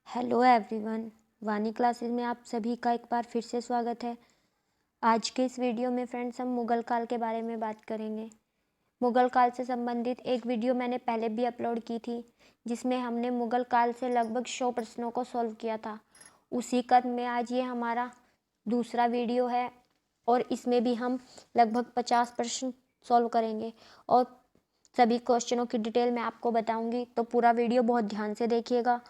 Hello everyone, वानी classes में आप सभी का एक बार फिर से स्वागत है। आज के इस वीडियो में फ्रेंड्स हम मुग़ल काल के बारे में बात करेंगे। मुग़ल काल से संबंधित एक वीडियो मैंने पहले भी अपलोड की थी, जिसमें हमने मुग़ल काल से लगभग 100 प्रश्नों को सॉल्व किया था। उसी क्रम में आज ये हमारा दूसरा वीडियो है और इसमें भी हम लगभग 50 प्रश्न सॉल्व करेंगे और सभी क्वेश्चनों की डिटेल मैं आपको बताऊंगी, तो पूरा वीडियो बहुत ध्यान से देखिएगा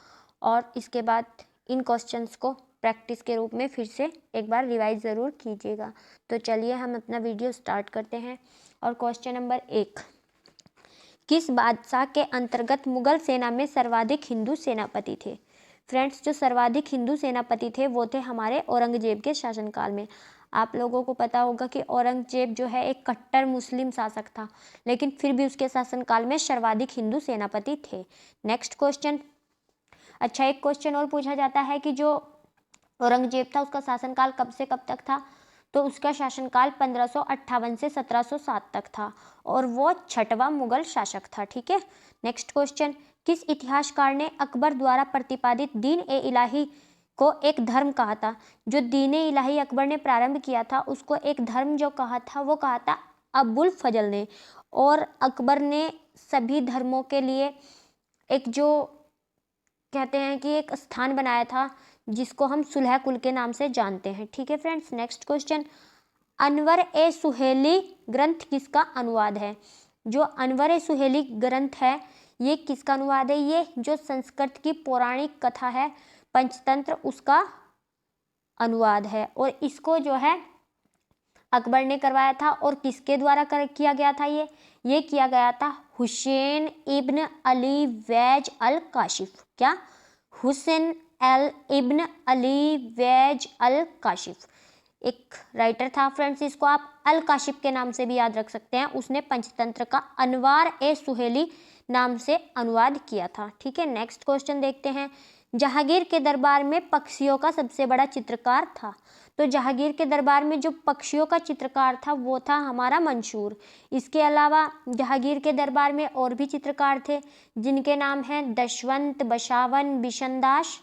और इसके बाद इन क्वेश्चंस को प्रैक्टिस के रूप में फिर से एक बार रिवाइज ज़रूर कीजिएगा। तो चलिए हम अपना वीडियो स्टार्ट करते हैं। और क्वेश्चन नंबर 1, किस बादशाह के अंतर्गत मुगल सेना में सर्वाधिक हिंदू सेनापति थे? फ्रेंड्स, जो सर्वाधिक हिंदू सेनापति थे वो थे हमारे औरंगजेब के शासनकाल में। आप लोगों को पता होगा कि औरंगजेब जो है एक कट्टर मुस्लिम शासक था, लेकिन फिर भी उसके शासनकाल में सर्वाधिक हिंदू सेनापति थे। Next question. अच्छा, एक क्वेश्चन और पूछा जाता है कि जो औरंगजेब था उसका शासनकाल कब से कब तक था? तो उसका शासनकाल 1558 से 1707 तक था और वो छठवां मुगल शासक था। ठीक है। नेक्स्ट क्वेश्चन, किस इतिहासकार ने अकबर द्वारा प्रतिपादित दीन ए इलाही को एक धर्म कहा था? जो दीन ए इलाही अकबर ने प्रारंभ किया था उसको एक धर्म जो कहा था वो कहा था अबुल फजल ने। और अकबर ने सभी धर्मों के लिए एक जो कहते हैं कि एक स्थान बनाया था जिसको हम सुलह कुल के नाम से जानते हैं। ठीक है फ्रेंड्स। नेक्स्ट क्वेश्चन, अनवर ए सुहेली ग्रंथ किसका अनुवाद है? जो अनवर ए सुहेली ग्रंथ है ये किसका अनुवाद है? ये जो संस्कृत की पौराणिक कथा है पंचतंत्र उसका अनुवाद है और इसको जो है अकबर ने करवाया था। और किसके द्वारा किया गया था? ये किया गया था हुसैन इब्न अली वैज अल काशिफ। क्या? हुसैन इब्न अली वैज अल काशिफ एक राइटर था फ्रेंड्स, इसको आप अल काशिफ के नाम से भी याद रख सकते हैं। उसने पंचतंत्र का अनवार ए सुहेली नाम से अनुवाद किया था। ठीक है। नेक्स्ट क्वेश्चन देखते हैं, जहांगीर के दरबार में पक्षियों का सबसे बड़ा चित्रकार था? तो जहांगीर के दरबार में जो पक्षियों का चित्रकार था वो था हमारा मंसूर। इसके अलावा जहांगीर के दरबार में और भी चित्रकार थे जिनके नाम हैं दशवंत, बशावन, बिशनदास।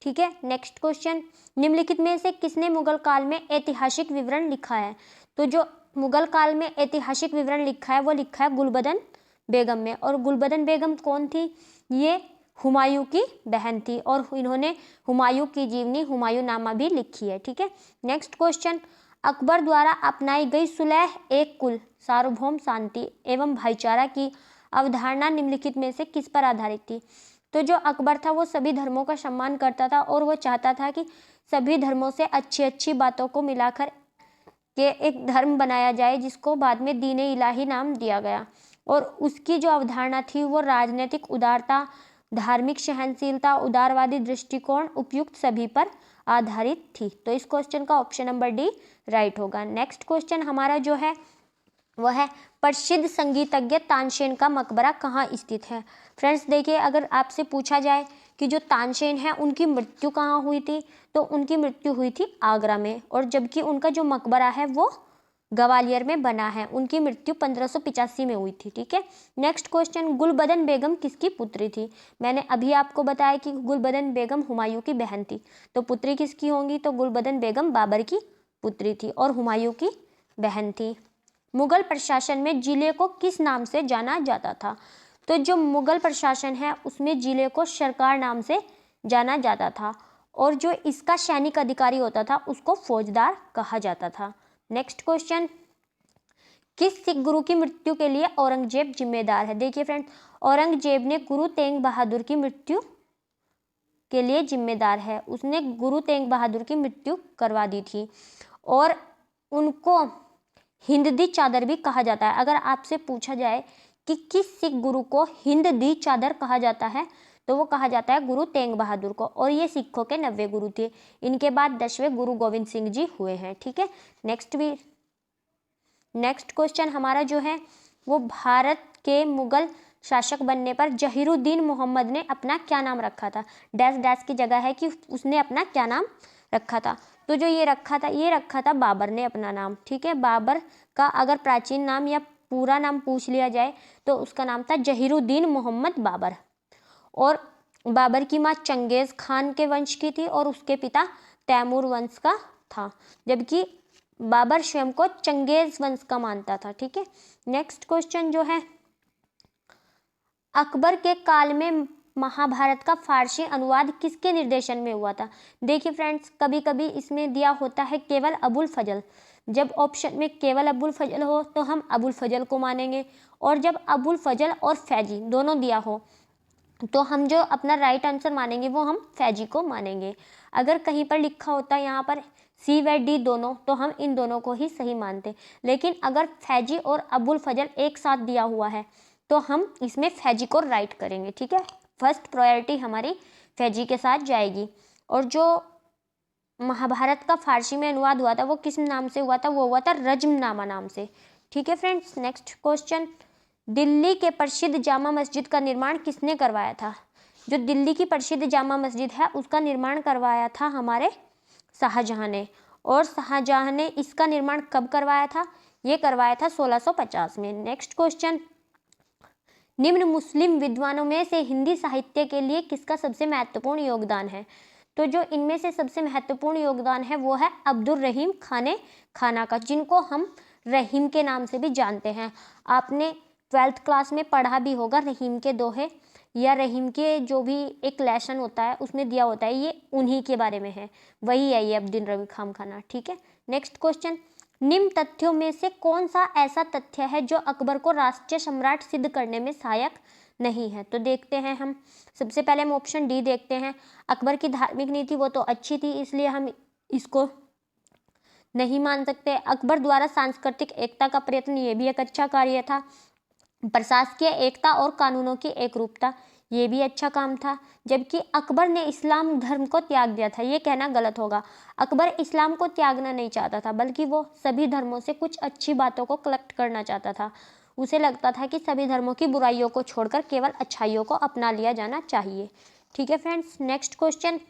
ठीक है। नेक्स्ट क्वेश्चन, निम्नलिखित में से किसने मुगल काल में ऐतिहासिक विवरण लिखा है? तो जो मुगल काल में ऐतिहासिक विवरण लिखा है वो लिखा है गुलबदन बेगम में। और गुलबदन बेगम कौन थी? ये हुमायूं की बहन थी और इन्होंने हुमायूं की जीवनी हुमायूंनामा भी लिखी है। ठीक है। नेक्स्ट क्वेश्चन, अकबर द्वारा अपनाई गई सुलह एक कुल, सार्वभौम शांति एवं भाईचारा की अवधारणा निम्नलिखित में से किस पर आधारित थी? तो जो अकबर था वो सभी धर्मों का सम्मान करता था और वो चाहता था कि सभी धर्मों से अच्छी अच्छी बातों को मिलाकर के एक धर्म बनाया जाए जिसको बाद में दीन ए इलाही नाम दिया गया। और उसकी जो अवधारणा थी वो राजनीतिक उदारता, धार्मिक सहनशीलता, उदारवादी दृष्टिकोण, उपयुक्त सभी पर आधारित थी। तो इस क्वेश्चन का ऑप्शन नंबर डी राइट होगा। नेक्स्ट क्वेश्चन हमारा जो है वह है, प्रसिद्ध संगीतज्ञ तानसेन का मकबरा कहाँ स्थित है? फ्रेंड्स देखिए, अगर आपसे पूछा जाए कि जो तानसेन है उनकी मृत्यु कहाँ हुई थी, तो उनकी मृत्यु हुई थी आगरा में, और जबकि उनका जो मकबरा है वो ग्वालियर में बना है। उनकी मृत्यु 1585 में हुई थी। ठीक है। नेक्स्ट क्वेश्चन, गुलबदन बेगम किसकी पुत्री थी? मैंने अभी आपको बताया कि गुलबदन बेगम हुमायूं की बहन थी, तो पुत्री किसकी होंगी? तो गुलबदन बेगम बाबर की पुत्री थी और हुमायूं की बहन थी। मुगल प्रशासन में जिले को किस नाम से जाना जाता था? तो जो मुगल प्रशासन है उसमें जिले को सरकार नाम से जाना जाता था और जो इसका सैनिक अधिकारी होता था उसको फौजदार कहा जाता था। नेक्स्ट क्वेश्चन, किस सिख गुरु की मृत्यु के लिए औरंगजेब जिम्मेदार है? देखिए फ्रेंड, औरंगजेब ने गुरु तेग बहादुर की मृत्यु के लिए जिम्मेदार है। उसने गुरु तेग बहादुर की मृत्यु करवा दी थी और उनको हिंददी चादर भी कहा जाता है। अगर आपसे पूछा जाए कि किस सिख गुरु को हिंददी चादर कहा जाता है तो वो कहा जाता है गुरु तेग बहादुर को, और ये सिखों के 90 गुरु थे। इनके बाद 10वें गुरु गोविंद सिंह जी हुए हैं। ठीक है। नेक्स्ट क्वेश्चन हमारा जो है वो, भारत के मुगल शासक बनने पर जहीरुद्दीन मोहम्मद ने अपना क्या नाम रखा था? डैश डैश की जगह है कि उसने अपना क्या नाम रखा था। तो जो ये रखा था बाबर ने अपना नाम। ठीक है। बाबर का अगर प्राचीन नाम या पूरा नाम पूछ लिया जाए तो उसका नाम था जहीरुद्दीन मोहम्मद बाबर। और बाबर की माँ चंगेज खान के वंश की थी और उसके पिता तैमूर वंश का था, जबकि बाबर स्वयं को चंगेज वंश का मानता था। ठीक है, नेक्स्ट क्वेश्चन जो है, अकबर के काल में महाभारत का फारसी अनुवाद किसके निर्देशन में हुआ था? देखिए फ्रेंड्स, कभी कभी इसमें दिया होता है केवल अबुल फजल। जब ऑप्शन में केवल अबुल फजल हो तो हम अबुल फजल को मानेंगे, और जब अबुल फजल और फैजी दोनों दिया हो तो हम जो अपना राइट आंसर मानेंगे वो हम फैजी को मानेंगे। अगर कहीं पर लिखा होता है यहाँ पर सी व डी दोनों, तो हम इन दोनों को ही सही मानते। लेकिन अगर फैजी और अबुल फजल एक साथ दिया हुआ है तो हम इसमें फैजी को राइट करेंगे। ठीक है, फर्स्ट प्रायोरिटी हमारी फैजी के साथ जाएगी। और जो महाभारत का फारसी में अनुवाद हुआ था वो किस नाम से हुआ था? वो हुआ था रज्मनामा नाम से। ठीक है फ्रेंड्स, नेक्स्ट क्वेश्चन, दिल्ली के प्रसिद्ध जामा मस्जिद का निर्माण किसने करवाया था? जो दिल्ली की प्रसिद्ध जामा मस्जिद है उसका निर्माण करवाया था हमारे शाहजहां ने। और शाहजहां ने इसका निर्माण कब करवाया था? ये करवाया था 1650 में। नेक्स्ट क्वेश्चन, निम्न मुस्लिम विद्वानों में से हिंदी साहित्य के लिए किसका सबसे महत्वपूर्ण योगदान है? तो जो इनमें से सबसे महत्वपूर्ण योगदान है वो है अब्दुल रहीम खाने खाना का, जिनको हम रहीम के नाम से भी जानते हैं। आपने 12th क्लास में पढ़ा भी होगा रहीम के दोहे, या रहीम के जो भी एक लेसन होता है उसमें दिया होता है, ये उन्हीं के बारे में है, वही है ये अब्दुल रहीम खाना। ठीक है, नेक्स्ट क्वेश्चन, निम्न तथ्यों में से कौन सा ऐसा तथ्य है जो अकबर को राष्ट्रीय सम्राट सिद्ध करने में सहायक नहीं है? तो देखते हैं हम, सबसे पहले हम ऑप्शन डी देखते हैं। अकबर की धार्मिक नीति वो तो अच्छी थी, इसलिए हम इसको नहीं मान सकते। अकबर द्वारा सांस्कृतिक एकता का प्रयत्न, ये भी एक अच्छा कार्य था। प्रशासकीय एकता और कानूनों की एकरूपता, ये भी अच्छा काम था। जबकि अकबर ने इस्लाम धर्म को त्याग दिया था, ये कहना गलत होगा। अकबर इस्लाम को त्यागना नहीं चाहता था, बल्कि वो सभी धर्मों से कुछ अच्छी बातों को कलेक्ट करना चाहता था। उसे लगता था कि सभी धर्मों की बुराइयों को छोड़कर केवल अच्छाइयों को अपना लिया जाना चाहिए। ठीक है फ्रेंड्स, नेक्स्ट क्वेश्चन,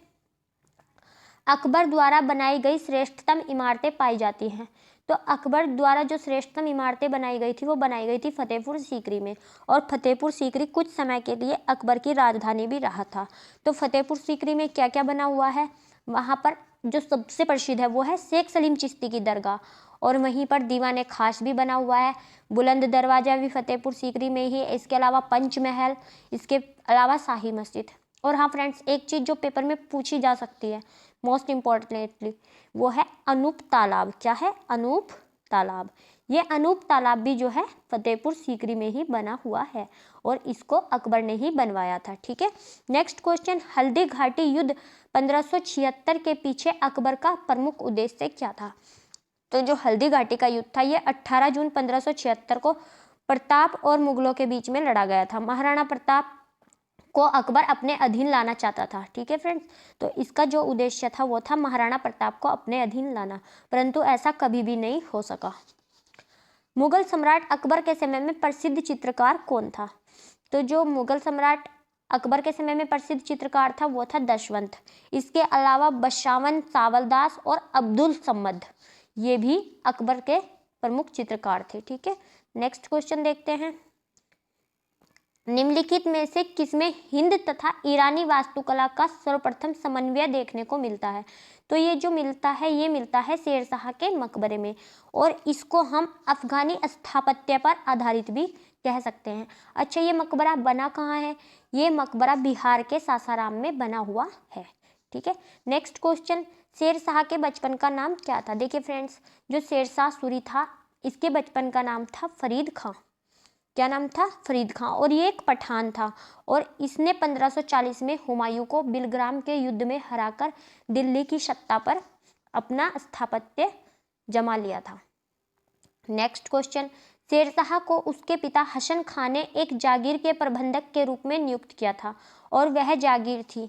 अकबर द्वारा बनाई गई श्रेष्ठतम इमारतें पाई जाती हैं। तो अकबर द्वारा जो श्रेष्ठतम इमारतें बनाई गई थी वो बनाई गई थी फतेहपुर सीकरी में, और फतेहपुर सीकरी कुछ समय के लिए अकबर की राजधानी भी रहा था। तो फतेहपुर सीकरी में क्या क्या बना हुआ है? वहाँ पर जो सबसे प्रसिद्ध है वो है शेख सलीम चिश्ती की दरगाह, और वहीं पर दीवाने खास भी बना हुआ है। बुलंद दरवाजा भी फतेहपुर सीकरी में ही है। इसके अलावा पंचमहल, इसके अलावा शाही मस्जिद। और हाँ फ्रेंड्स, एक चीज़ जो पेपर में पूछी जा सकती है मोस्ट इम्पॉर्टेंटली, वो है अनूप तालाब। क्या है? अनूप तालाब। ये अनूप तालाब भी जो है फतेहपुर सीकरी में ही बना हुआ है, और इसको अकबर ने ही बनवाया था। ठीक है, नेक्स्ट क्वेश्चन, हल्दी घाटी युद्ध 1576 के पीछे अकबर का प्रमुख उद्देश्य क्या था? तो जो हल्दी घाटी का युद्ध था ये 18 जून 1576 को प्रताप और मुगलों के बीच में लड़ा गया था। महाराणा प्रताप को अकबर अपने अधीन लाना चाहता था। ठीक है फ्रेंड्स, तो इसका जो उद्देश्य था वो था महाराणा प्रताप को अपने अधीन लाना, परंतु ऐसा कभी भी नहीं हो सका। मुगल सम्राट अकबर के समय में प्रसिद्ध चित्रकार कौन था? तो जो मुगल सम्राट अकबर के समय में प्रसिद्ध चित्रकार था वो था दशवंत। इसके अलावा बशावन सावलदास और अब्दुल सम्मद, ये भी अकबर के प्रमुख चित्रकार थे। ठीक है, नेक्स्ट क्वेश्चन देखते हैं, निम्नलिखित में से किसमें हिंद तथा ईरानी वास्तुकला का सर्वप्रथम समन्वय देखने को मिलता है? तो ये जो मिलता है ये मिलता है शेरशाह के मकबरे में, और इसको हम अफगानी स्थापत्य पर आधारित भी कह सकते हैं। अच्छा, ये मकबरा बना कहाँ है? ये मकबरा बिहार के सासाराम में बना हुआ है। ठीक है, नेक्स्ट क्वेश्चन, शेरशाह के बचपन का नाम क्या था? देखिए फ्रेंड्स, जो शेरशाह सूरी था इसके बचपन का नाम था फरीद खां। क्या नाम था? फरीद खां। और ये एक पठान था, और इसने 1540 में हुमायूं को बिलग्राम के युद्ध में हराकर दिल्ली की सत्ता पर अपना स्थापत्य जमा लिया था। नेक्स्ट क्वेश्चन, शेरशाह को उसके पिता हसन खान ने एक जागीर के प्रबंधक के रूप में नियुक्त किया था, और वह जागीर थी,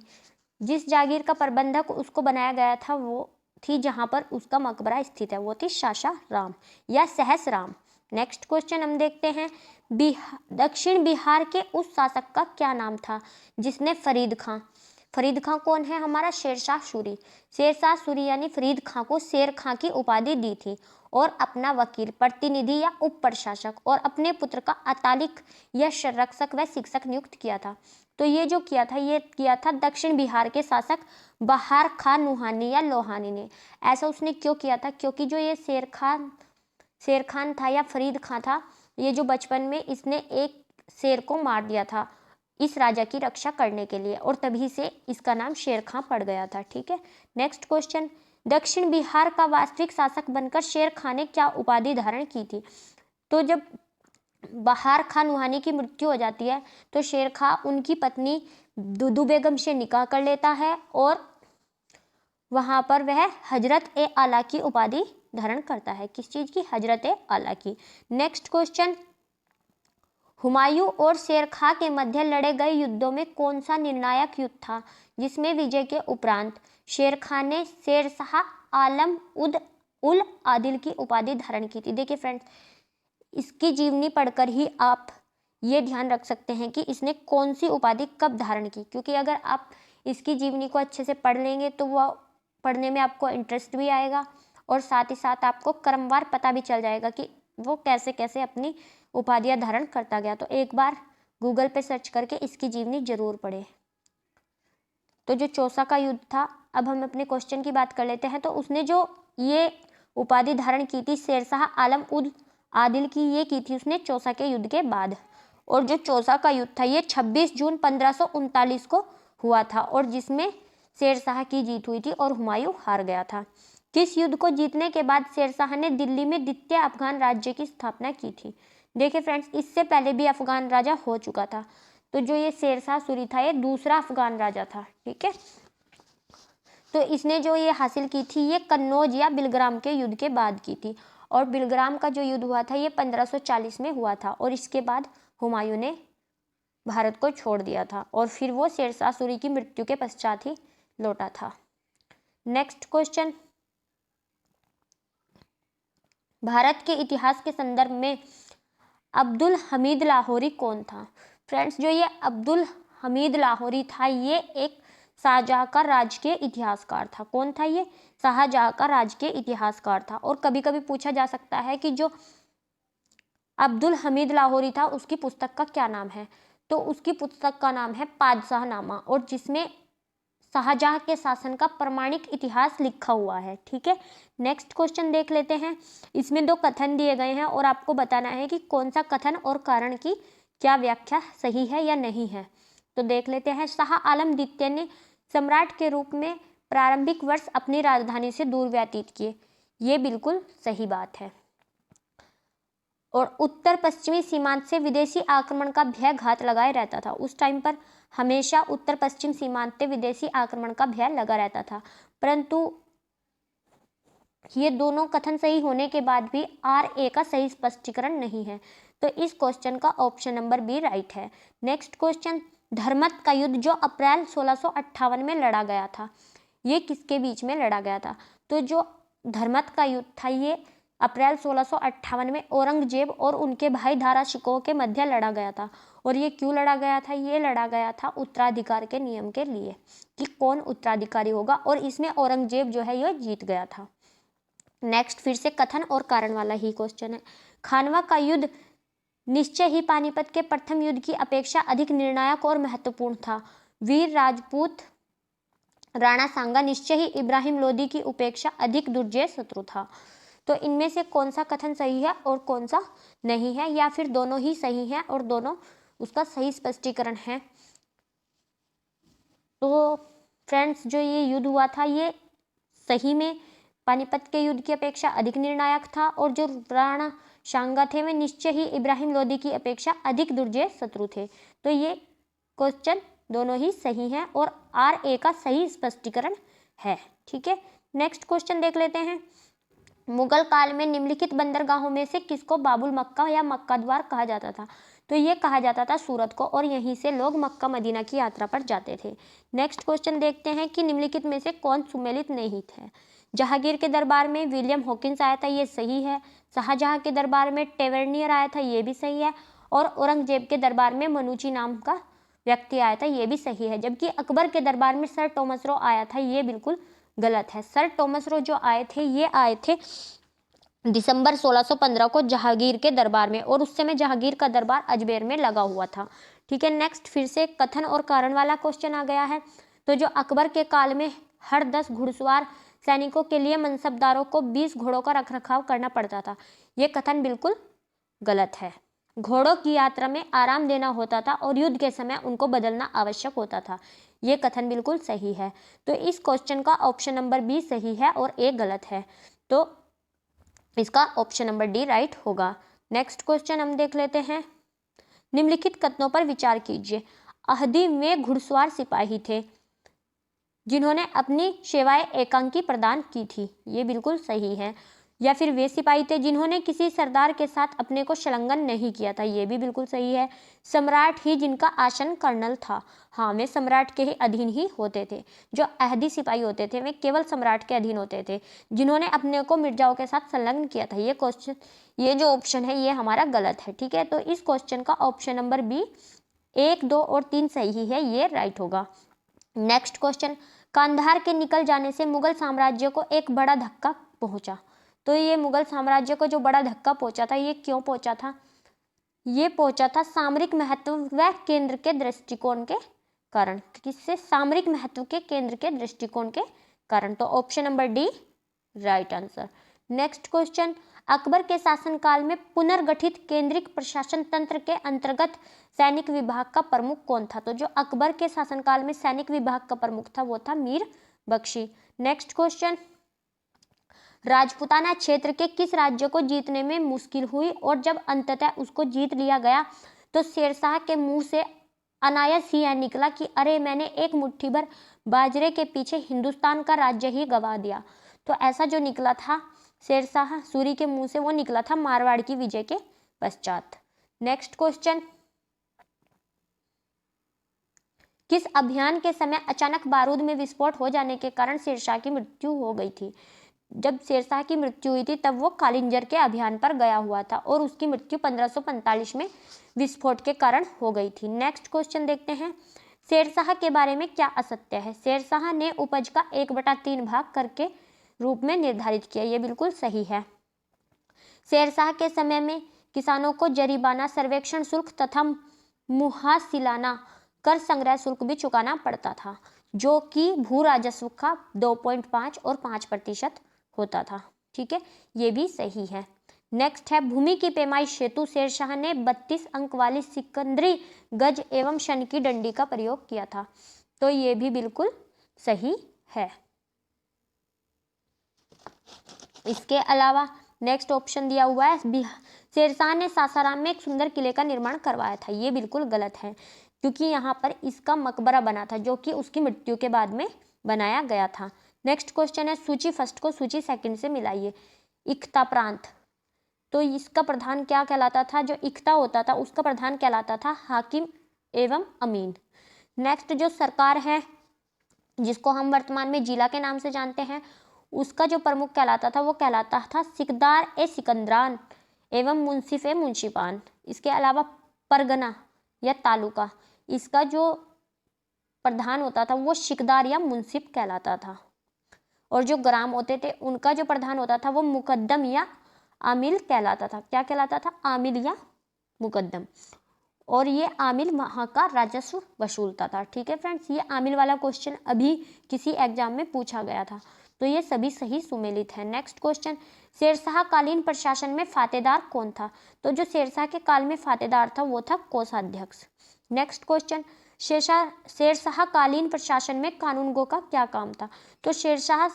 जिस जागीर का प्रबंधक उसको बनाया गया था वो थी जहाँ पर उसका मकबरा स्थित है, वो थी सासाराम या सहसराम। नेक्स्ट क्वेश्चन हम देखते हैं, दक्षिण बिहार के उस शासक का क्या नाम था जिसने फरीद खां कौन है? हमारा शेरशाह सूरी। शेरशाह सूरी यानी फरीद खां को शेर खां की उपाधि दी थी, और अपना वकील, प्रतिनिधि या उप प्रशासक और अपने पुत्र का अतालिक या संरक्षक व शिक्षक नियुक्त किया था। तो ये जो किया था, ये किया था दक्षिण बिहार के शासक बहार खान नुहानी या लोहानी ने। ऐसा उसने क्यों किया था? क्योंकि जो ये शेर खान था या फरीद खान था, ये जो बचपन में इसने एक शेर को मार दिया था इस राजा की रक्षा करने के लिए, और तभी से इसका नाम शेर खान पड़ गया था। ठीक है, नेक्स्ट क्वेश्चन, दक्षिण बिहार का वास्तविक शासक बनकर शेर खान ने क्या उपाधि धारण की थी? तो जब बहार खान नुहानी की मृत्यु हो जाती है तो शेर खान उनकी पत्नी दुदू बेगम से निकाह कर लेता है और वहां पर वह हजरत ए आला की उपाधि धारण करता है। किस चीज की? हजरत ए आला की। नेक्स्ट क्वेश्चन, हुमायूं और शेर खां के मध्य लड़े गए युद्धों में कौन सा निर्णायक युद्ध था जिसमें विजय के उपरांत शेर खान ने शेरशाह आलम उल आदिल की उपाधि धारण की थी? देखिए फ्रेंड्स, इसकी जीवनी पढ़कर ही आप ये ध्यान रख सकते हैं कि इसने कौन सी उपाधि कब धारण की, क्योंकि अगर आप इसकी जीवनी को अच्छे से पढ़ लेंगे तो वह पढ़ने में आपको इंटरेस्ट भी आएगा और साथ ही साथ आपको क्रमवार पता भी चल जाएगा कि वो कैसे कैसे अपनी उपाधियां धारण करता गया। तो एक बार गूगल पे सर्च करके इसकी जीवनी जरूर पढ़े। तो जो चौसा का युद्ध था, अब हम अपने क्वेश्चन की बात कर लेते हैं। तो उसने जो ये उपाधि धारण की थी शेरशाह आलम उद आदिल की, ये की थी उसने चौसा के युद्ध के बाद। और जो चौसा का युद्ध था ये 26 जून 1539 को हुआ था और जिसमें शेरशाह की जीत हुई थी और हुमायूं हार गया था। किस युद्ध को जीतने के बाद शेरशाह ने दिल्ली में द्वितीय अफगान राज्य की स्थापना की थी? देखिए फ्रेंड्स, इससे पहले भी अफगान राजा हो चुका था। तो जो ये शेरशाह सूरी था ये दूसरा अफगान राजा था। ठीक है, तो इसने जो ये हासिल की थी ये कन्नौज या बिलग्राम के युद्ध के बाद की थी। और बिलग्राम का जो युद्ध हुआ था ये 1540 में हुआ था और इसके बाद हुमायूं ने भारत को छोड़ दिया था और फिर वो शेरशाह सूरी की मृत्यु के पश्चात ही लौटा था। नेक्स्ट क्वेश्चन, भारत के इतिहास के संदर्भ में अब्दुल हमीद लाहौरी कौन था? फ्रेंड्स, जो ये अब्दुल हमीद लाहौरी था ये एक शाहजहां का राजकीय इतिहासकार था। कौन था ये? शाहजहां का राजकीय इतिहासकार था। और कभी कभी पूछा जा सकता है कि जो अब्दुल हमीद लाहौरी था उसकी पुस्तक का क्या नाम है? तो उसकी पुस्तक का नाम है पादशाहनामा और जिसमें शाहजहां के शासन का प्रमाणिक इतिहास लिखा हुआ है। ठीक है, नेक्स्ट क्वेश्चन देख लेते हैं। इसमें 2 कथन दिए गए हैं और आपको बताना है कि कौन सा कथन और कारण की क्या व्याख्या सही है या नहीं है। तो देख लेते हैं। शाह आलम द्वितीय ने सम्राट के रूप में प्रारंभिक वर्ष अपनी राजधानी से दूर व्यतीत किए। ये बिल्कुल सही बात है। और उत्तर पश्चिमी सीमांत से विदेशी आक्रमण का भय घात लगाए रहता था। उस टाइम पर हमेशा उत्तर पश्चिम सीमांत से विदेशी आक्रमण का भय लगा रहता था, परंतु ये दोनों कथन सही होने के बाद भी RA का सही स्पष्टीकरण नहीं है। तो इस क्वेश्चन का ऑप्शन नंबर बी राइट है। नेक्स्ट क्वेश्चन, धर्मत का युद्ध जो अप्रैल 1658 में लड़ा गया था, ये किसके बीच में लड़ा गया था? तो जो धर्मत का युद्ध था ये अप्रैल 1658 में औरंगजेब और उनके भाई दारा शिकोह के मध्य लड़ा गया था। और ये क्यों लड़ा गया था? ये लड़ा गया था उत्तराधिकार के नियम के लिए कि कौन उत्तराधिकारी होगा, और इसमें औरंगजेब जो है ये जीत गया था। नेक्स्ट फिर से कथन और कारण वाला ही क्वेश्चन है। खानवा का युद्ध निश्चय ही पानीपत के प्रथम युद्ध की अपेक्षा अधिक निर्णायक और महत्वपूर्ण था। वीर राजपूत राणा सांगा निश्चय ही इब्राहिम लोदी की उपेक्षा अधिक दुर्जय शत्रु था। तो इनमें से कौन सा कथन सही है और कौन सा नहीं है, या फिर दोनों ही सही है और दोनों उसका सही स्पष्टीकरण है? तो फ्रेंड्स, जो ये युद्ध हुआ था ये सही में पानीपत के युद्ध की अपेक्षा अधिक निर्णायक था और जो राणा सांगा थे वे निश्चय ही इब्राहिम लोदी की अपेक्षा अधिक दुर्जय शत्रु थे। तो ये क्वेश्चन दोनों ही सही हैं और RA का सही स्पष्टीकरण है। ठीक है, नेक्स्ट क्वेश्चन देख लेते हैं। मुगल काल में निम्नलिखित बंदरगाहों में से किसको बाबुल मक्का या मक्का द्वार कहा जाता था? तो ये कहा जाता था सूरत को, और यहीं से लोग मक्का मदीना की यात्रा पर जाते थे। नेक्स्ट क्वेश्चन देखते हैं कि निम्नलिखित में से कौन सुमेलित नहीं थे? जहांगीर के दरबार में विलियम हॉकिंस आया था, ये सही है। शाहजहां के दरबार में टेवर्नियर आया था, ये भी सही है। और औरंगजेब के दरबार में मनुची नाम का व्यक्ति आया था, ये भी सही है। जबकि अकबर के दरबार में सर टॉमस रो आया था, ये बिल्कुल गलत है। सर टॉमस रो जो आए थे ये आए थे दिसंबर 1615 को जहांगीर के दरबार में, और उस समय जहांगीर का दरबार अजमेर में लगा हुआ था। ठीक है, नेक्स्ट फिर से कथन और कारण वाला क्वेश्चन आ गया है। तो जो अकबर के काल में हर 10 घुड़सवार सैनिकों के लिए मनसबदारों को 20 घोड़ों का रखरखाव करना पड़ता था, ये कथन बिल्कुल गलत है। घोड़ों की यात्रा में आराम देना होता था और युद्ध के समय उनको बदलना आवश्यक होता था, ये कथन बिल्कुल सही है। तो इस क्वेश्चन का ऑप्शन नंबर बी सही है और ए गलत है, तो इसका ऑप्शन नंबर डी राइट होगा। नेक्स्ट क्वेश्चन हम देख लेते हैं। निम्नलिखित कथनों पर विचार कीजिए। अहदी में घुड़सवार सिपाही थे जिन्होंने अपनी सेवाएं एकांकी प्रदान की थी, ये बिल्कुल सही है। या फिर वे सिपाही थे जिन्होंने किसी सरदार के साथ अपने को संलग्न नहीं किया था, ये भी बिल्कुल सही है। सम्राट ही जिनका आसन कर्नल था, हाँ वे सम्राट के ही अधीन ही होते थे। जो अहदी सिपाही होते थे वे केवल सम्राट के अधीन होते थे, जिन्होंने अपने को मिर्जाओं के साथ संलग्न किया था। ये जो ऑप्शन है ये हमारा गलत है। ठीक है, तो इस क्वेश्चन का ऑप्शन नंबर बी 1, 2 और 3 सही है, ये राइट होगा। Next question. कांधार के निकल जाने से मुगल साम्राज्य को एक बड़ा धक्का पहुंचा। तो ये मुगल साम्राज्य को जो बड़ा धक्का पहुंचा था, ये क्यों पहुंचा था? ये पहुंचा था सामरिक महत्व व केंद्र के दृष्टिकोण के कारण। किससे? सामरिक महत्व के केंद्र के दृष्टिकोण के कारण। तो option number D right answer. Next question. Akbar के शासनकाल में पुनर्गठित केंद्रिक प्रशासन तंत्र के अंतर्गत सैनिक विभाग का प्रमुख कौन था? तो जो अकबर के शासनकाल में सैनिक विभाग का प्रमुख था वो था मीर बख्शी। Next question. राजपूताना क्षेत्र के किस राज्य को जीतने में मुश्किल हुई और जब अंततः उसको जीत लिया गया तो शेरशाह के मुंह से अनायास ही यह निकला कि अरे मैंने एक मुट्ठी भर बाजरे के पीछे हिंदुस्तान का राज्य ही गवा दिया। तो ऐसा जो निकला था शेरशाह सूरी के मुंह से, वो निकला था मारवाड़ की विजय के पश्चात। Next question. किस अभियान के समय अचानक बारूद में विस्फोट हो जाने के कारण शेरशाह की मृत्यु हो गई थी? जब शेरशाह की मृत्यु हुई थी तब वो कालिंजर के अभियान पर गया हुआ था और उसकी मृत्यु 1545 में विस्फोट के कारण हो गई थी। नेक्स्ट क्वेश्चन देखते हैं। शेरशाह के बारे में क्या असत्य है? शेरशाह ने उपज का 1/3 भाग करके रूप में निर्धारित किया, ये बिल्कुल सही है। शेरशाह के समय में किसानों को जरीबाना, सर्वेक्षण शुल्क तथा मुहासिलाना कर संग्रह शुल्क भी चुकाना पड़ता था, जो कि भू राजस्व का 2.5 और 5% होता था। ठीक है, ये भी सही है। नेक्स्ट है। भूमि की पैमाइश हेतु शेरशाह ने 32 अंक वाली सिकंदरी गज एवं शन की डंडी का प्रयोग किया था, तो ये भी बिल्कुल सही है। इसके अलावा नेक्स्ट ऑप्शन दिया हुआ है शेरशाह ने सासाराम में एक सुंदर किले का निर्माण करवाया था, ये बिल्कुल गलत है क्योंकि यहाँ पर इसका मकबरा बना था जो कि उसकी मृत्यु के बाद में बनाया गया था। नेक्स्ट क्वेश्चन है। सूची फर्स्ट को सूची सेकंड से मिलाइए। इख्ता प्रांत, तो इसका प्रधान क्या कहलाता था? जो इख्ता होता था उसका प्रधान कहलाता था हाकिम एवं अमीन। नेक्स्ट जो सरकार है जिसको हम वर्तमान में जिला के नाम से जानते हैं, उसका जो प्रमुख कहलाता था वो कहलाता था सिकदार ए सिकंदरान एवं मुंसिफ ए मुंशिपान। इसके अलावा परगना या तालुका, इसका जो प्रधान होता था वो शिकदार या मुंसिफ कहलाता था, और जो ग्राम होते थे उनका जो प्रधान होता था वो मुकद्दम या आमिल कहलाता था। क्या कहलाता था? आमिल या मुकद्दम, और ये आमिल वहाँ का राजस्व वसूलता था। ठीक है फ्रेंड्स, ये आमिल वाला क्वेश्चन अभी किसी एग्जाम में पूछा गया था, तो ये सभी सही सुमेलित है। Next question. शेरशाह कालीन प्रशासन में फातेदार कौन था? तो जो शेरशाह के काल में फातेदार था वो था कोषाध्यक्ष। Next question. शेरशाह कालीन प्रशासन में कानूनगो का क्या काम था? तो शेरशाह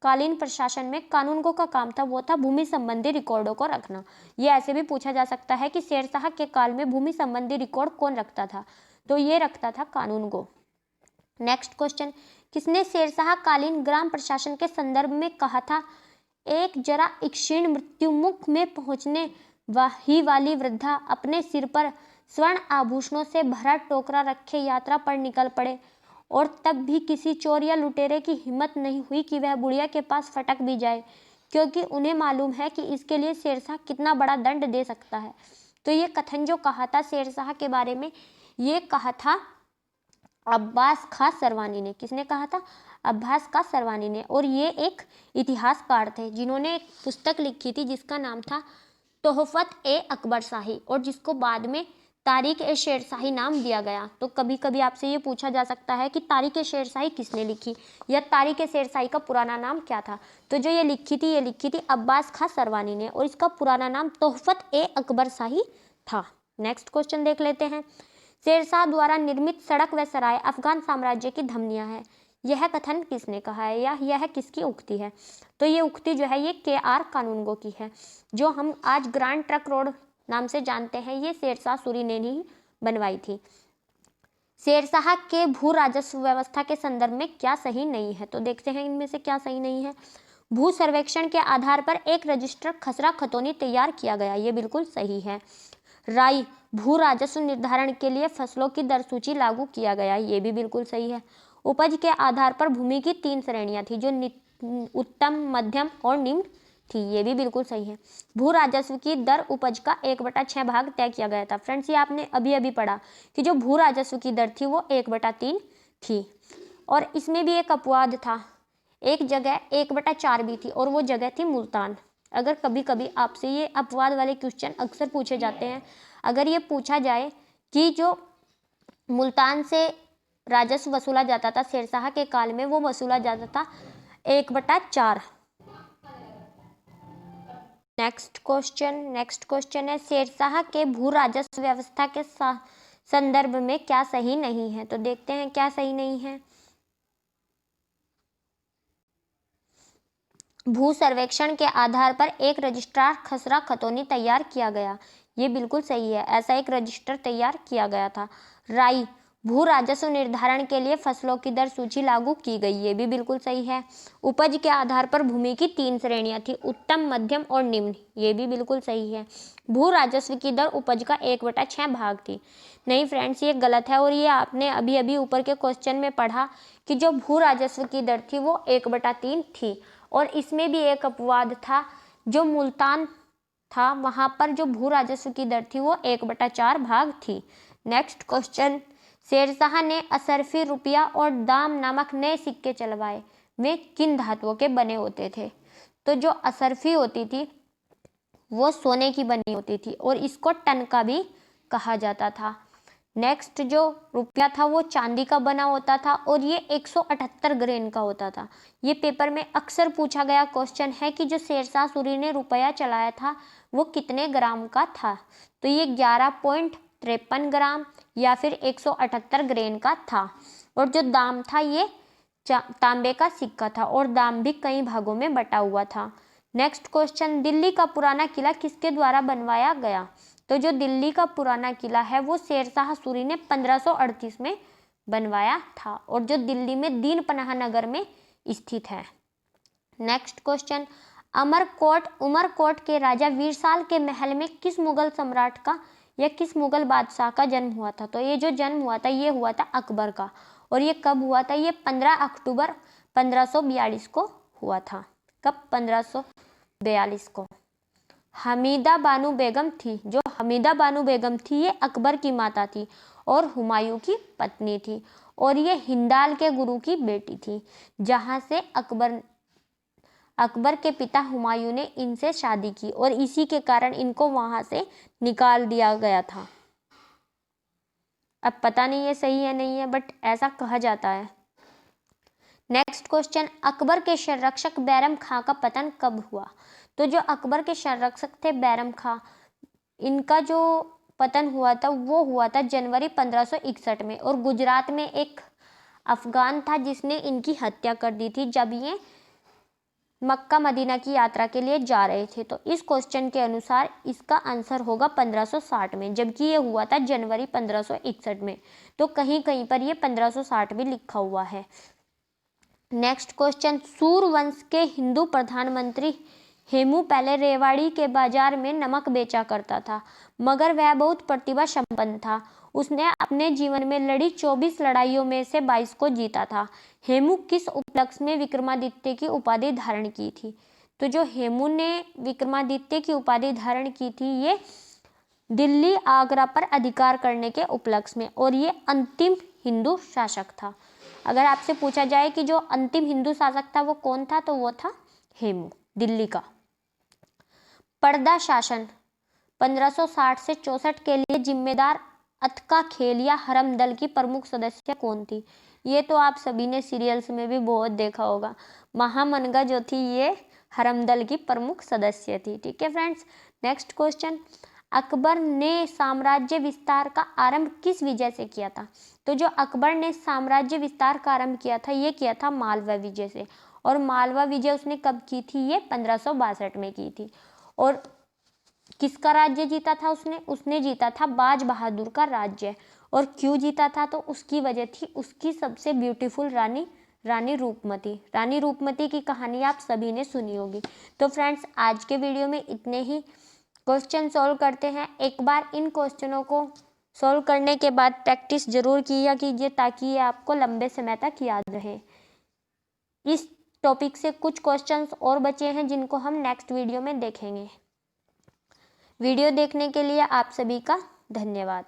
कालीन प्रशासन में कानूनगो का काम था वो था भूमि संबंधी रिकॉर्डों को रखना। ये ऐसे भी पूछा जा सकता है कि शेरशाह के काल में भूमि संबंधी रिकॉर्ड कौन रखता था? तो ये रखता था कानूनगो। Next question. किसने शेरशाह कालीन ग्राम प्रशासन के संदर्भ में कहा था, एक जरा क्षीण मृत्युमुख में पहुंचने ही वाली वृद्धा अपने सिर पर स्वर्ण आभूषणों से भरा टोकरा रखे यात्रा पर निकल पड़े, और तब भी किसी चोर या लुटेरे की हिम्मत नहीं हुई कि वह बुढ़िया के पास फटक भी जाए, क्योंकि उन्हें मालूम है कि इसके लिए शेरशाह कितना बड़ा दंड दे सकता है। तो ये कथन जो कहा था शेरशाह के बारे में, ये कहा था अब्बास खां सरवानी ने। किसने कहा था? अब्बास का सरवानी ने। और ये एक इतिहासकार थे जिन्होंने एक पुस्तक लिखी थी जिसका नाम था तोहफत ए अकबर शाही, और जिसको बाद में तारीख ए शेर शाही नाम दिया गया। तो कभी कभी आपसे ये पूछा जा सकता है कि तारीख ए शेर शाही किसने लिखी, या तारीख ए शेर शाही का पुराना नाम क्या था। तो जो ये लिखी थी अब्बास खां सरवानी ने, और इसका पुराना नाम तोहफत ए अकबर शाही था। नेक्स्ट क्वेश्चन देख लेते हैं। शेरशाह द्वारा निर्मित सड़क व सराय अफगान साम्राज्य की धमनियां है, यह कथन किसने कहा है, या यह किसकी उक्ति है। तो ये उक्ति जो है ये KR कानूनगो की है। जो हम आज ग्रैंड ट्रंक रोड नाम से जानते हैं, ये शेरशाह सूरी ने ही बनवाई थी। शेरशाह के भू राजस्व व्यवस्था के संदर्भ में क्या सही नहीं है। तो देखते हैं इनमें से क्या सही नहीं है। भू सर्वेक्षण के आधार पर एक रजिस्टर खसरा खतौनी तैयार किया गया, ये बिल्कुल सही है। राई भू राजस्व निर्धारण के लिए फसलों की दर सूची लागू किया गया, ये भी बिल्कुल सही है। उपज के आधार पर भूमि की 3 श्रेणियां थी, जो उत्तम, मध्यम और निम्न थी, ये भी बिल्कुल सही है। भू राजस्व की दर उपज का 1/6 भाग तय किया गया था। फ्रेंड्स, ये आपने अभी अभी पढ़ा कि जो भू राजस्व की दर थी वो 1/3 थी। और इसमें भी एक अपवाद था, एक जगह 1/4 भी थी, और वो जगह थी मुल्तान। अगर कभी कभी आपसे ये अपवाद वाले क्वेश्चन अक्सर पूछे जाते हैं, अगर ये पूछा जाए कि जो मुल्तान से राजस्व वसूला जाता था शेरशाह के काल में, वो वसूला जाता था 1/4। नेक्स्ट क्वेश्चन है शेरशाह के भू राजस्व व्यवस्था के संदर्भ में क्या सही नहीं है। तो देखते हैं क्या सही नहीं है। भू सर्वेक्षण के आधार पर एक रजिस्ट्रार खसरा खतौनी तैयार किया गया, ये बिल्कुल सही है, ऐसा एक रजिस्टर तैयार किया गया था। राई भू राजस्व निर्धारण के लिए फसलों की दर सूची लागू की गई, ये भी बिल्कुल सही है। उपज के आधार पर भूमि की 3 श्रेणियां थी, उत्तम, मध्यम और निम्न, ये भी बिल्कुल सही है। भू राजस्व की दर उपज का 1/6 भाग थी। नहीं फ्रेंड्स, ये गलत है, और ये आपने अभी अभी ऊपर के क्वेश्चन में पढ़ा कि जो भू राजस्व की दर थी वो 1/3 थी। और इसमें भी एक अपवाद था, जो मुल्तान था वहां पर जो भू राजस्व की दर थी वो 1/4 भाग थी। नेक्स्ट क्वेश्चन, शेरशाह ने असरफी रुपया और दाम नामक नए सिक्के चलवाए, वे किन धातुओं के बने होते थे। तो जो असरफी होती थी वो सोने की बनी होती थी, और इसको टन का भी कहा जाता था। नेक्स्ट जो रुपया था वो चांदी का बना होता था, और ये 178 ग्रेन का होता था। ये पेपर में अक्सर पूछा गया क्वेश्चन है कि जो शेरशाह सूरी ने रुपया चलाया था वो कितने ग्राम का था। तो ये 11.53 ग्राम या फिर 178 ग्रेन का था। और जो दाम था ये तांबे का सिक्का था, और दाम भी कई भागों में बटा हुआ था। नेक्स्ट क्वेश्चन, दिल्ली का पुराना किला किसके द्वारा बनवाया गया। तो जो दिल्ली का पुराना किला है वो शेरशाह सूरी ने 1538 में बनवाया था, और जो दिल्ली में दीन पनाह नगर में स्थित है। नेक्स्ट क्वेश्चन, उमरकोट के राजा वीरसाल के महल में किस मुगल सम्राट का या किस मुगल बादशाह का जन्म हुआ था। तो ये जो जन्म हुआ था ये हुआ था अकबर का, और ये कब हुआ था, ये 15 अक्टूबर 1542 को हुआ था। कब, 1542 को। हमीदा बानो बेगम थी, जो हमीदा बानो बेगम थी ये अकबर की माता थी और हुमायूं की पत्नी थी, और ये हिंदाल के गुरु की बेटी थी, जहां से अकबर के पिता हुमायूं ने इनसे शादी की, और इसी के कारण इनको वहां से निकाल दिया गया था। अब पता नहीं ये सही है नहीं है, बट ऐसा कहा जाता है। नेक्स्ट क्वेश्चन, अकबर के संरक्षक बैरम खां का पतन कब हुआ। तो जो अकबर के संरक्षक थे बैरम खां, इनका जो पतन हुआ था वो हुआ था जनवरी 1561 में, और गुजरात में एक अफगान था जिसने इनकी हत्या कर दी थी जब ये मक्का मदीना की यात्रा के लिए जा रहे थे। तो इस क्वेश्चन के अनुसार इसका आंसर होगा 1560 में, जबकि ये हुआ था जनवरी 1561 में। तो कहीं कहीं पर ये 1560 भी लिखा हुआ है। नेक्स्ट क्वेश्चन, सूर वंश के हिंदू प्रधानमंत्री हेमू पहले रेवाड़ी के बाजार में नमक बेचा करता था, मगर वह बहुत प्रतिभा संपन्न था। उसने अपने जीवन में लड़ी 24 लड़ाइयों में से 22 को जीता था। हेमू किस उपलक्ष्य में विक्रमादित्य की उपाधि धारण की थी। तो जो हेमू ने विक्रमादित्य की उपाधि धारण की थी ये दिल्ली आगरा पर अधिकार करने के उपलक्ष्य में, और ये अंतिम हिंदू शासक था। अगर आपसे पूछा जाए कि जो अंतिम हिंदू शासक था वो कौन था, तो वो था हेमू, दिल्ली का। पर्दा शासन 1560 से 64 के लिए जिम्मेदार अतका खेल या हरम दल की प्रमुख सदस्य कौन थी? ये तो आप सभी ने सीरियल्स में भी बहुत देखा होगा। महामनगा जो थी ये हरम दल की प्रमुख सदस्य थी। ठीक है फ्रेंड्स, नेक्स्ट क्वेश्चन, अकबर ने साम्राज्य विस्तार का आरंभ किस विजय से किया था? तो जो अकबर ने साम्राज्य विस्तार का आरंभ किया था, ये किया था मालवा विजय से। और मालवा विजय उसने कब की थी? ये 1562 में की थी। और किसका राज्य जीता था उसने? उसने जीता था बाज बहादुर का राज्य। और क्यों जीता था? तो उसकी वजह थी उसकी सबसे ब्यूटीफुल रानी रूपमती। रानी रूपमती की कहानी आप सभी ने सुनी होगी। तो फ्रेंड्स, आज के वीडियो में इतने ही। क्वेश्चन सॉल्व करते हैं। एक बार इन क्वेश्चनों को सॉल्व करने के बाद प्रैक्टिस जरूर किया कीजिए, ताकि ये आपको लंबे समय तक याद रहे। इस टॉपिक से कुछ क्वेश्चंस और बचे हैं जिनको हम नेक्स्ट वीडियो में देखेंगे। वीडियो देखने के लिए आप सभी का धन्यवाद।